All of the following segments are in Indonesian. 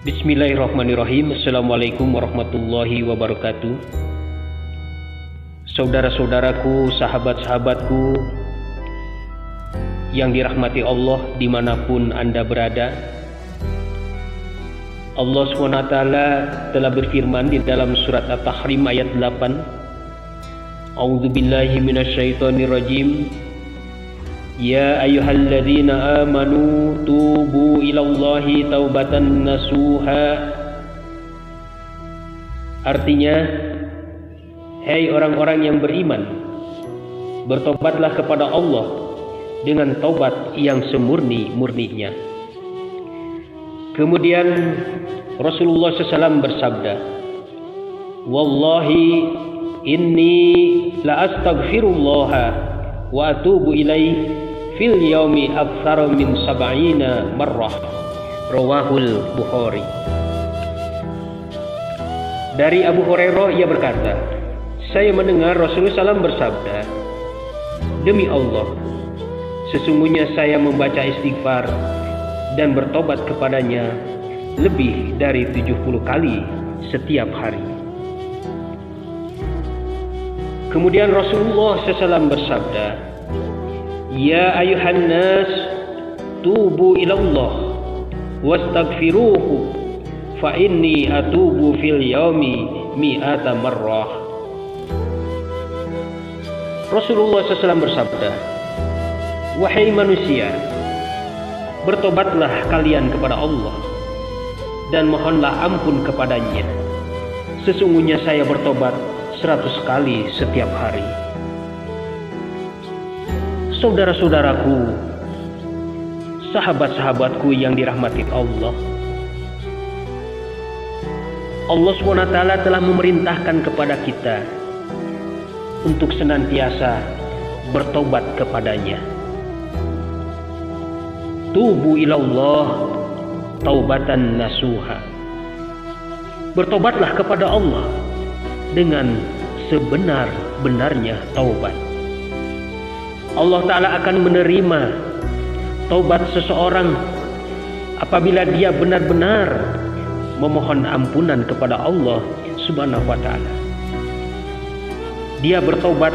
Bismillahirrahmanirrahim. Assalamualaikum warahmatullahi wabarakatuh. Saudara-saudaraku, sahabat-sahabatku yang dirahmati Allah dimanapun Anda berada, Allah SWT telah berfirman di dalam surat At-Tahrim ayat 8, A'udzubillahi minasyaitonirrajim. Ya ayyuhalladzina amanu tubu ilallahi taubatan nasuha. Artinya, hai orang-orang yang beriman, bertobatlah kepada Allah dengan taubat yang semurni-murninya. Kemudian Rasulullah SAW bersabda, Wallahi inni la astaghfirullaha wa atubu ilaih fil yaumi aktsara min sab'ina marrah. Rawahul Bukhari. Dari Abu Hurairah ia berkata, saya mendengar Rasulullah SAW bersabda, demi Allah, sesungguhnya saya membaca istighfar dan bertobat kepadanya lebih dari 70 kali setiap hari. Kemudian Rasulullah SAW bersabda, Ya ayuhan nas, tubu ilallah wastaghfiruhu fa inni atubu fil yaumi mi'ata marrah. Rasulullah SAW bersabda, wahai manusia, bertobatlah kalian kepada Allah dan mohonlah ampun kepadanya. Sesungguhnya saya bertobat 100 kali setiap hari. Saudara-saudaraku, sahabat-sahabatku yang dirahmati Allah, Allah SWT telah memerintahkan kepada kita untuk senantiasa bertobat kepadanya. Tubu ilallah taubatan nasuha. Bertobatlah kepada Allah dengan sebenar-benarnya taubat. Allah Ta'ala akan menerima taubat seseorang apabila dia benar-benar memohon ampunan kepada Allah Subhanahu wa Ta'ala. Dia bertobat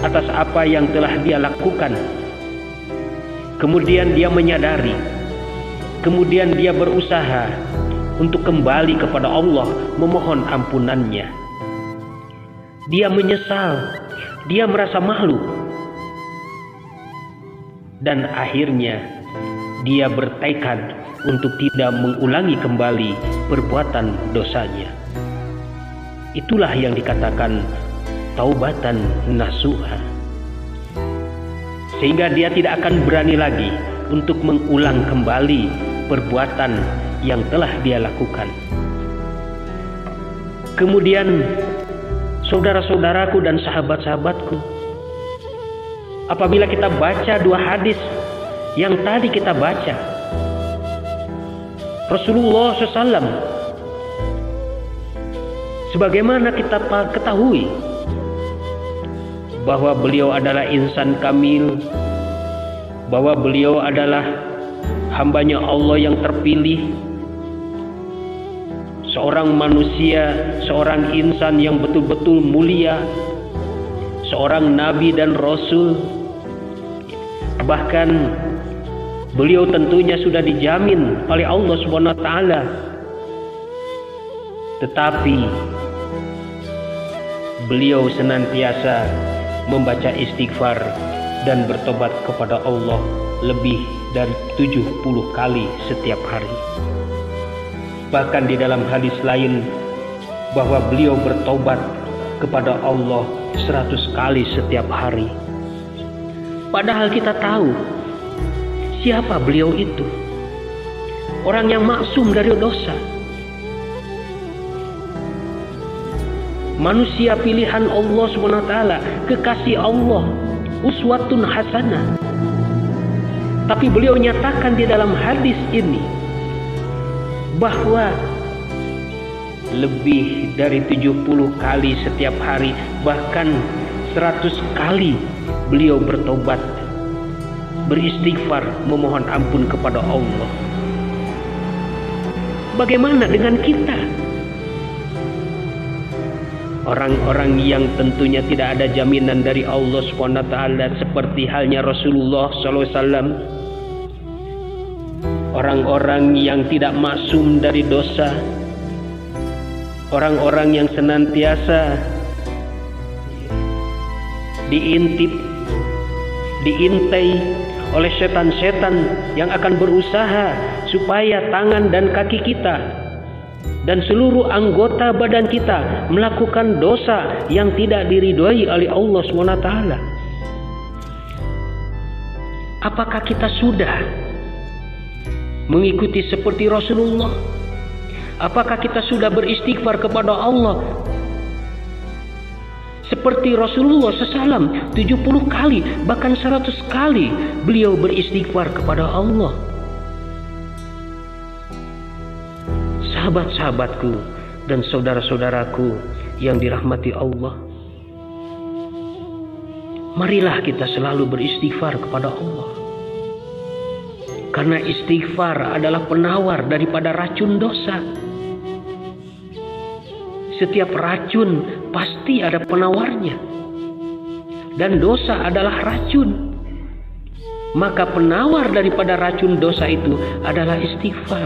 atas apa yang telah dia lakukan, kemudian dia menyadari, kemudian dia berusaha untuk kembali kepada Allah, memohon ampunannya. Dia menyesal, dia merasa malu, dan akhirnya dia bertekad untuk tidak mengulangi kembali perbuatan dosanya. Itulah yang dikatakan taubatan nasuha. Sehingga dia tidak akan berani lagi untuk mengulang kembali perbuatan yang telah dia lakukan. Kemudian saudara-saudaraku dan sahabat-sahabatku, apabila kita baca dua hadis yang tadi kita baca, Rasulullah SAW, sebagaimana kita ketahui bahwa beliau adalah insan kamil, bahwa beliau adalah hambanya Allah yang terpilih, seorang manusia, seorang insan yang betul-betul mulia, seorang nabi dan rasul. Bahkan beliau tentunya sudah dijamin oleh Allah Subhanahu wa Ta'ala. Tetapi beliau senantiasa membaca istighfar dan bertobat kepada Allah lebih dari 70 kali setiap hari. Bahkan di dalam hadis lain bahwa beliau bertobat kepada Allah 100 kali setiap hari. Padahal kita tahu siapa beliau itu, orang yang maksum dari dosa, manusia pilihan Allah SWT, kekasih Allah, uswatun hasanah. Tapi beliau nyatakan di dalam hadis ini bahwa lebih dari 70 kali setiap hari, bahkan 100 kali beliau bertobat, beristighfar, memohon ampun kepada Allah. Bagaimana dengan kita? Orang-orang yang tentunya tidak ada jaminan dari Allah SWT, seperti halnya Rasulullah SAW. Orang-orang yang tidak maksum dari dosa. Orang-orang yang senantiasa diintip, diintai oleh setan-setan yang akan berusaha supaya tangan dan kaki kita dan seluruh anggota badan kita melakukan dosa yang tidak diridhoi oleh Allah SWT. Apakah kita sudah mengikuti seperti Rasulullah? Apakah kita sudah beristighfar kepada Allah seperti Rasulullah SAW? 70 kali, bahkan 100 kali beliau beristighfar kepada Allah. Sahabat-sahabatku dan saudara-saudaraku yang dirahmati Allah, marilah kita selalu beristighfar kepada Allah. Karena istighfar adalah penawar daripada racun dosa. Setiap racun pasti ada penawarnya. Dan dosa adalah racun. Maka penawar daripada racun dosa itu adalah istighfar.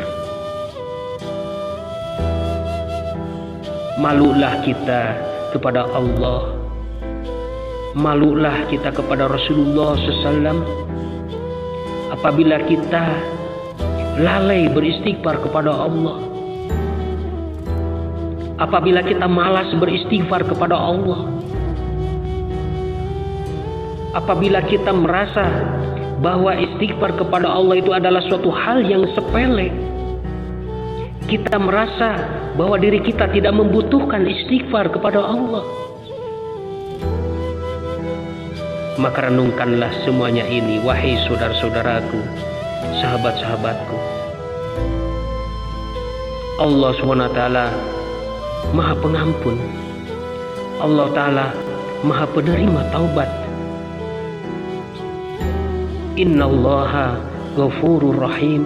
Malulah kita kepada Allah. Malulah kita kepada Rasulullah SAW. Apabila kita lalai beristighfar kepada Allah, apabila kita malas beristighfar kepada Allah, apabila kita merasa bahwa istighfar kepada Allah itu adalah suatu hal yang sepele, kita merasa bahwa diri kita tidak membutuhkan istighfar kepada Allah, maka renungkanlah semuanya ini, wahai saudara-saudaraku, sahabat-sahabatku. Allah SWT Maha Pengampun. Allah Ta'ala Maha Penerima Taubat. Innallaha Ghafurur Rahim.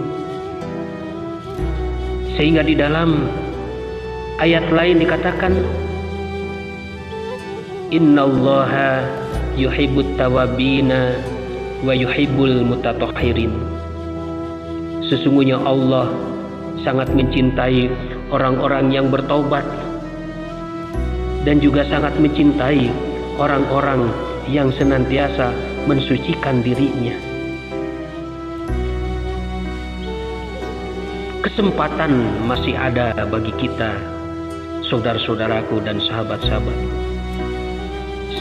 Sehingga di dalam ayat lain dikatakan, Innallaha yuhibbut tawabina wa yuhibbul mutatahhirin. Sesungguhnya Allah sangat mencintai orang-orang yang bertaubat dan juga sangat mencintai orang-orang yang senantiasa mensucikan dirinya. Kesempatan masih ada bagi kita, saudara-saudaraku dan sahabat-sahabatku.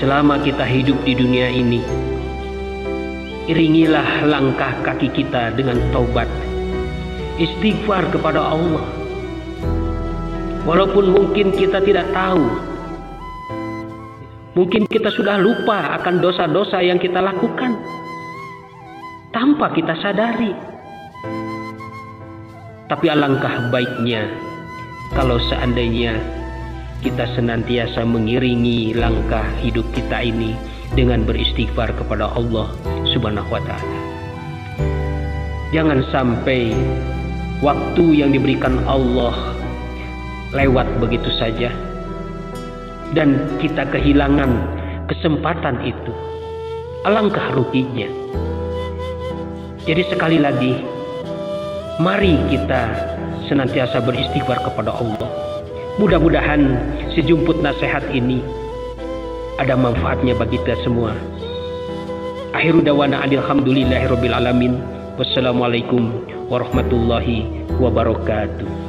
Selama kita hidup di dunia ini, iringilah langkah kaki kita dengan taubat, istighfar kepada Allah. Walaupun mungkin kita tidak tahu, mungkin kita sudah lupa akan dosa-dosa yang kita lakukan tanpa kita sadari. Tapi alangkah baiknya kalau seandainya kita senantiasa mengiringi langkah hidup kita ini dengan beristighfar kepada Allah Subhanahu wa Ta'ala. Jangan sampai waktu yang diberikan Allah lewat begitu saja dan kita kehilangan kesempatan itu. Alangkah ruginya. Jadi sekali lagi, mari kita senantiasa beristighfar kepada Allah. Mudah-mudahan sejumput nasihat ini ada manfaatnya bagi kita semua. Akhiru dawana alhamdulillahirabbil alamin. Wassalamualaikum warahmatullahi wabarakatuh.